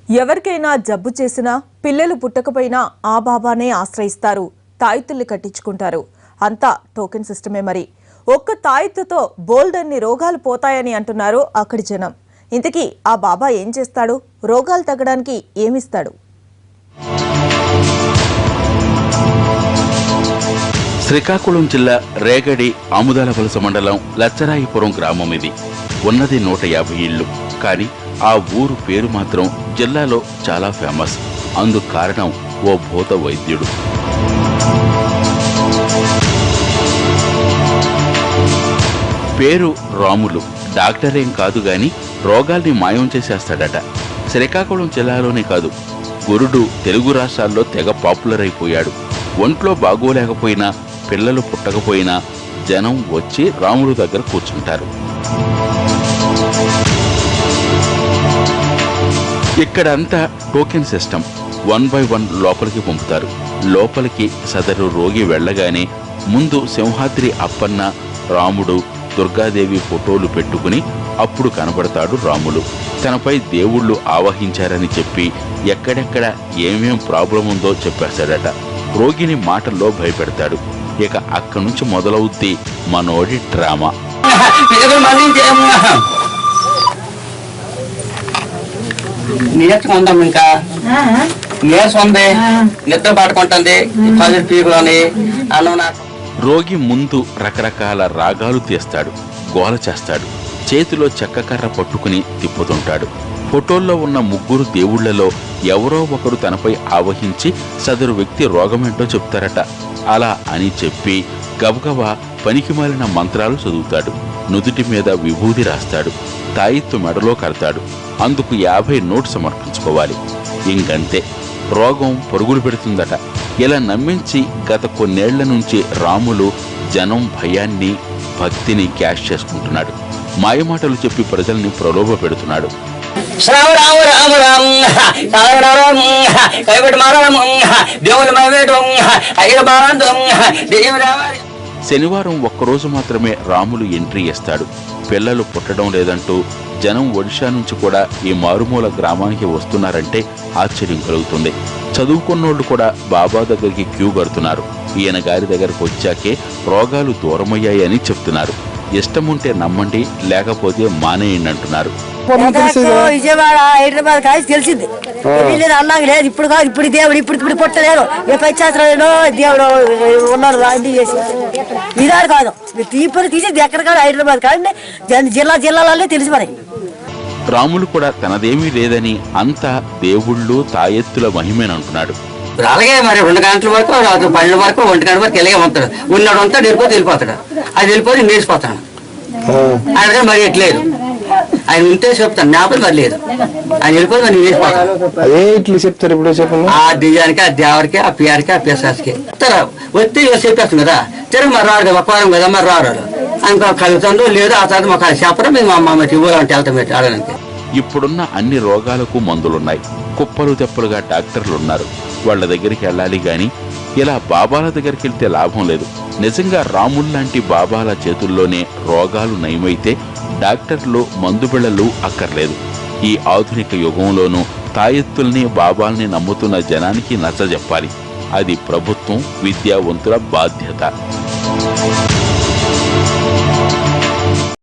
ఎవరికైనా జబ్బు చేసినా పిల్లలు పుట్టకపోయినా ఆ బాబానే ఆశ్రయిస్తారు, తాయెత్తుల్ని కట్టించుకుంటారు. అంతా టోకెన్ సిస్టమే. మరి ఒక్క తాయెత్తుతో బోల్డన్ని రోగాలు పోతాయని అంటున్నారు అక్కడి జనం. ఇంతకీ ఆ బాబా ఏం చేస్తాడు? రోగాలు తగ్గడానికి ఏమిస్తాడు? శ్రీకాకుళం జిల్లా రేగడి ఆముదాలవలస మండలం లచ్చరాయిపురం గ్రామం ఇది. ఉన్నది 150 ఇళ్లు. కానీ ఆ ఊరు పేరు మాత్రం జిల్లాలో చాలా ఫేమస్. అందుకు కారణం ఓ భూత వైద్యుడు. పేరు రాములు. డాక్టరేం కాదు గాని రోగాల్ని మాయం చేసేస్తాడట. శ్రీకాకుళం జిల్లాలోనే కాదు, గురుడు తెలుగు రాష్ట్రాల్లో తెగ పాపులర్ అయిపోయాడు. ఒంట్లో బాగోలేకపోయినా, పిల్లలు పుట్టకపోయినా జనం వచ్చి రాములు దగ్గర కూర్చుంటారు. ఇక్కడంతా టోకెన్ సిస్టమ్. 1 by 1 లోపలికి పంపుతారు. లోపలికి సదరు రోగి వెళ్లగానే ముందు సింహాద్రి అప్పన్న, రాముడు, దుర్గాదేవి ఫోటోలు పెట్టుకుని అప్పుడు కనబడతాడు రాములు. తనపై దేవుళ్లు ఆవహించారని చెప్పి ఎక్కడెక్కడ ఏమేం ప్రాబ్లం ఉందో చెప్పేస్తాడట. రోగిని మాటల్లో భయపెడతాడు. ఇక అక్కడి నుంచి మొదలవుద్ది మనోడి డ్రామా. నీరసం ఇంకా నీరసం ఉంది, నిద్ర పట్టుకుంటుంది. రోగి ముందు రకరకాల రాగాలు తీస్తాడు, గోల చేస్తాడు. చేతిలో చెక్కకర్ర పట్టుకుని తిప్పుతుంటాడు. ఫోటోల్లో ఉన్న 3 దేవుళ్లలో ఎవరో ఒకరు తనపై ఆవహించి సదరు వ్యక్తి రోగమేంటో చెప్తారట. అలా అని చెప్పి గబగబా పనికిమాలిన మంత్రాలు చదువుతాడు. నుదుటి మీద విభూది రాస్తాడు. తాయెత్తు మెడలో కడతాడు. అందుకు 50 నోటు సమర్పించుకోవాలి. ఇంకంతే, రోగం పరుగులు పెడుతుందట. ఇలా నమ్మించి గత కొన్నేళ్ల నుంచి రాములు జనం భయాన్ని, భక్తిని క్యాష్ చేసుకుంటున్నాడు. మాయమాటలు చెప్పి ప్రజల్ని ప్రలోభ పెడుతున్నాడు. శనివారం ఒక్కరోజు మాత్రమే రాములు ఎంట్రీ ఇస్తాడు. పిల్లలు పుట్టడం లేదంటూ జనం ఒడిషా నుంచి కూడా ఈ మారుమూల గ్రామానికి వస్తున్నారంటే ఆశ్చర్యం కలుగుతుంది. చదువుకున్నోళ్లు కూడా బాబా దగ్గరికి క్యూ కడుతున్నారు. ఈయన గారి దగ్గరకు వచ్చాకే రోగాలు దూరమయ్యాయని చెప్తున్నారు. ఇష్టముంటే నమ్మండి, లేకపోతే మానేయండి అంటున్నారు. విజయవాడ, హైదరాబాద్ కాదు తెలిసింది. అన్నాక లేదు, ఇప్పుడు కాదు, ఇప్పుడు దేవుడు ఇప్పుడు పుట్టలేరు. ఏ పశ్చాత్తంలో దేవుడు ఉన్నాడు. అన్ని చేసి ఇదాడు కాదు, ఇప్పుడు తీసేది ఎక్కడ కాదు, హైదరాబాద్ కాదు, జిల్లాలనే తెలుసు. మరి రాములు కూడా తనదేమీ లేదని అంతా దేవుళ్ళు, తాయెత్తుల మహిమేనంటున్నాడు. అలాగే మరి 2 గంటల వరకు, 12 వరకు, 1 గంట వరకు ఇలాగే ఉంటాడు. ఉన్నాడు అంతా వెళ్ళిపోతాడు. అది వెళ్ళిపోతే నేర్చిపోతాడు. ఆయన మరి ఎట్లేదు, ఆయన ఉంటే చెప్తాను, జ్ఞాపకం మరి లేదు. ఆయన వెళ్ళిపోతే మరి నేర్చిపోతాడు. ఆ డిజైన్కి, ఆ దేవరికి, ఆ పిఆర్కి, ఆ పిఎస్ఆర్కి వస్తే చెప్పేస్తాం కదా. తిరిగి మరి రాడు కదా, పోరం కదా, మరి రాడు. ఆయన కలుగుతుందో లేదో ఆ తర్వాత మాకు చెప్పడం, మేము అమ్మ ఇవ్వాలంటే వెళ్తాం ఆడడానికి. ఇప్పుడున్న అన్ని రోగాలకు మందులున్నాయి. కుప్పలు తెప్పలుగా డాక్టర్లున్నారు. వాళ్ల దగ్గరికి వెళ్ళాలి గాని ఇలా బాబాల దగ్గరికి వెళ్తే లాభం లేదు. నిజంగా రాముల్లాంటి బాబాల చేతుల్లోనే రోగాలు నయమైతే డాక్టర్లు, మందుబిళ్ళలు అక్కర్లేదు. ఈ ఆధునిక యుగంలోనూ తాయెత్తుల్ని, బాబాల్ని నమ్ముతున్న జనానికి నచ్చజెప్పాలి. అది ప్రభుత్వం, విద్యావంతుల బాధ్యత.